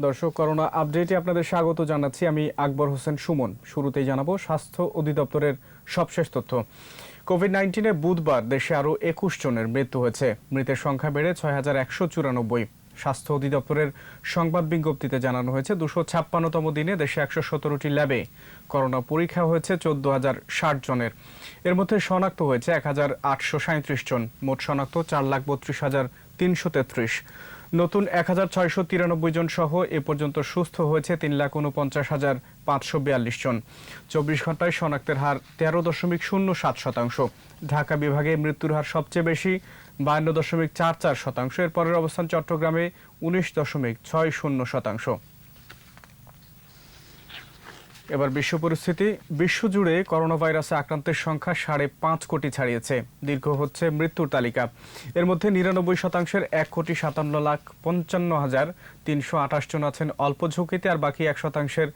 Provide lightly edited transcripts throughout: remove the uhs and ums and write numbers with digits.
দর্শক, করোনা আপডেটে আপনাদের স্বাগত জানাচ্ছি। আমি আকবর হোসেন সুমন। শুরুতেই জানাবো স্বাস্থ্য অধিদপ্তরের সবশেষ তথ্য। কোভিড-19-এ বুধবার দেশে আরও 21 জনের মৃত্যু হয়েছে। মৃতের সংখ্যা বেড়ে ৬,১94। স্বাস্থ্য অধিদপ্তরের সংবাদ বিজ্ঞপ্তিতে জানানো হয়েছে 256তম দিনে দেশে ১১৭টি ল্যাবে করোনা পরীক্ষা হয়েছে ১৪,০৬০ জনের। এর মধ্যে শনাক্ত হয়েছে ১,৮৩৭ জন। মোট শনাক্ত ৪,৩২,৩33। নতুন ১,৬৯৩ জন সহ এ পর্যন্ত সুস্থ হয়েছে ৩,৪৯,৫৪২ জন। ২৪ ঘন্টায় শনাক্তের হার ১৩.০৭%। ঢাকা বিভাগে মৃত্যুর হার সবচেয়ে বেশি, ৫২.৪৪%। এর পরের অবস্থান চট্টগ্রামে ১৯.৬০%। এবার বিশ্ব পরিস্থিতি। বিশ্বজুড়ে করোনা ভাইরাসে আক্রান্তের সংখ্যা ৫.৫ কোটি ছাড়িয়েছে। দীর্ঘ হচ্ছে মৃত্যুর তালিকা। এর মধ্যে ৯৯%-এর ১,৫৭,৫৫,৩২৮ জন আছেন অল্প ঝুঁকিতে, আর বাকি ১%-এর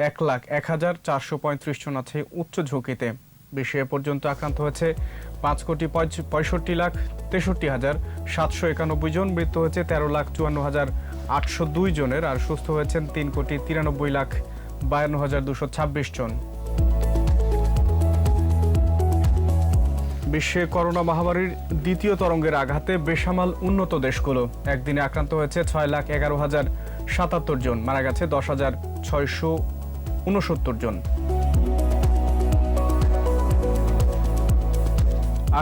১,০১,৪৩৫ জন আছে উচ্চ ঝুঁকিতে। বিশ্বে এ পর্যন্ত আক্রান্ত হয়েছে ৫,৬৫,৬৩,৭৯১ জন। মৃত্যু হয়েছে ১৩,৫৪,৮০২ জনের, আর সুস্থ হয়েছেন ৩,৯৩,৫২,২২৬ জন। বিশ্বে করোনা মহামারীর দ্বিতীয় তরঙ্গের আঘাতে বেসামাল উন্নত দেশগুলো। একদিনে আক্রান্ত হয়েছে ৬,১১,০৭৭ জন, মারা গেছে ১০,৬৬৯ জন।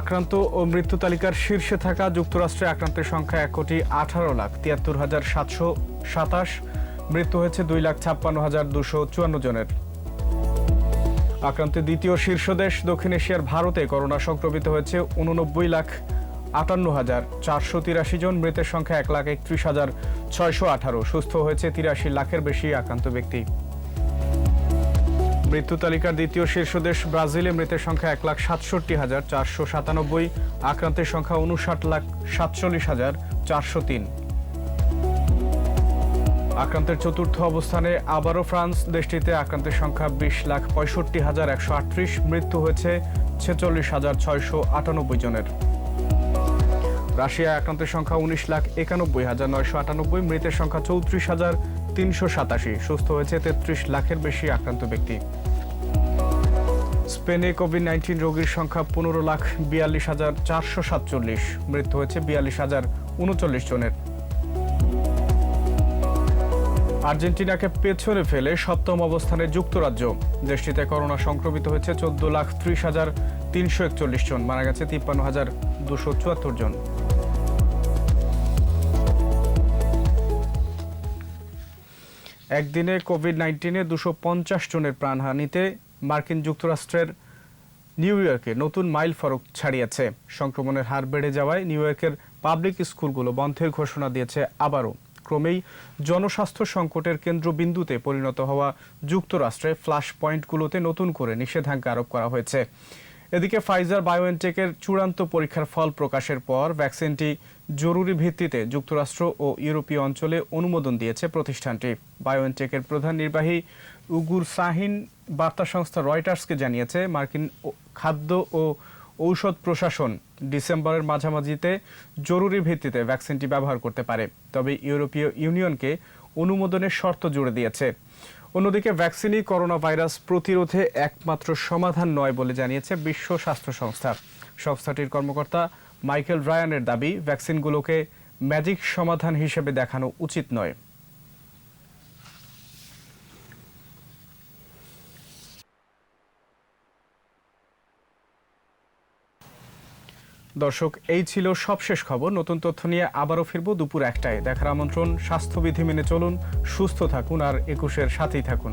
আক্রান্ত ও মৃত্যু তালিকার শীর্ষে থাকা যুক্তরাষ্ট্রে আক্রান্তের সংখ্যা ১,১৮,৭৭,৭২। মৃত্যু হয়েছে ২,৫৬,২৫৪ জনের। আক্রান্তের দ্বিতীয় শীর্ষ দেশ দক্ষিণ এশিয়ার ভারতে করোনা সংক্রমিত হয়েছে ৮৯,৫৮,৪৮৩ জন। মৃতের সংখ্যা ১,৩১,৬১৮। সুস্থ হয়েছে ৮৩ লাখের বেশি আক্রান্ত ব্যক্তি। মৃত্যু তালিকার দ্বিতীয় শীর্ষ দেশ ব্রাজিলে মৃতের সংখ্যা ১,৬৭,৪৯৭। আক্রান্তের সংখ্যা ৫৯,৪৭,৪০৩। আক্রান্তের চতুর্থ অবস্থানে আবারও ফ্রান্স। দেশটিতে আক্রান্তের সংখ্যা ২০,৬৫,১৩৮। মৃত্যু হয়েছে ৪৬,৬৯৮ জনের। রাশিয়ায় আক্রান্তের সংখ্যা ১৯,৯১,৯৯৮। মৃতের সংখ্যা ৩৪,৩৮৭। সুস্থ হয়েছে ৩৩ লাখের বেশি আক্রান্ত ব্যক্তি। স্পেনে কোভিড-19 রোগীর সংখ্যা ১৫,৪২,৪৪৭। মৃত্যু হয়েছে ৪২,০৩৯ জনের। আর্জেন্টিনাকে পেছনে ফেলে সপ্তম অবস্থানে যুক্তরাজ্য। দেশটিতে করোনা সংক্রমিত হয়েছে ১৪,৩০,৩৪১ জন, মারা গেছে ৫৩,২৭৪ জন। একদিনে কোভিড-19-এ ২৫০ জনের প্রাণহানিতে মার্কিন যুক্তরাষ্ট্রের নিউ ইয়র্কে নতুন মাইল ফলক ছাড়িয়েছে। সংক্রমণের হার বেড়ে যাওয়ায় নিউ ইয়র্কের পাবলিক স্কুলগুলো বন্ধের ঘোষণা দিয়েছে আবারও। ক্রমেই জনস্বাস্থ্য সংকটের কেন্দ্রবিন্দুতে পরিণত হওয়া যুক্তরাষ্ট্রে ফ্ল্যাশ পয়েন্টগুলোতে নতুন করে নিষেধাজ্ঞা আরোপ করা হয়েছে। এদিকে ফাইজার বায়োএনটেকের চূড়ান্ত পরীক্ষার ফল প্রকাশের পর ভ্যাকসিনটি জরুরি ভিত্তিতে যুক্তরাষ্ট্র ও ইউরোপীয় অঞ্চলে অনুমোদন দিয়েছে প্রতিষ্ঠানটি। বায়োএনটেকের প্রধান নির্বাহী উগুর শাহিন বার্তা সংস্থা রয়টার্সকে জানিয়েছে, মার্কিন খাদ্য ও ঔষধ প্রশাসন ডিসেম্বরের মাঝামাঝিতে জরুরি ভিত্তিতে ভ্যাকসিনটি ব্যবহার করতে পারে, তবে ইউরোপীয় ইউনিয়নকে অনুমোদনের শর্ত জুড়ে দিয়েছে। অন্যদিকে ভ্যাকসিনই করোনা ভাইরাস প্রতিরোধে একমাত্র সমাধান নয় বলে জানিয়েছে বিশ্ব স্বাস্থ্য সংস্থা। সংস্থাটির কর্মকর্তা মাইকেল রায়ানের দাবি, ভ্যাকসিনগুলোকে ম্যাজিক সমাধান হিসেবে দেখানো উচিত নয়। দর্শক, এই ছিল সবশেষ খবর। নতুন তথ্য নিয়ে আবারও ফিরব দুপুর ১টায়। দেখার আমন্ত্রণ। স্বাস্থ্যবিধি মেনে চলুন, সুস্থ থাকুন আর ২১-এর সাথেই থাকুন।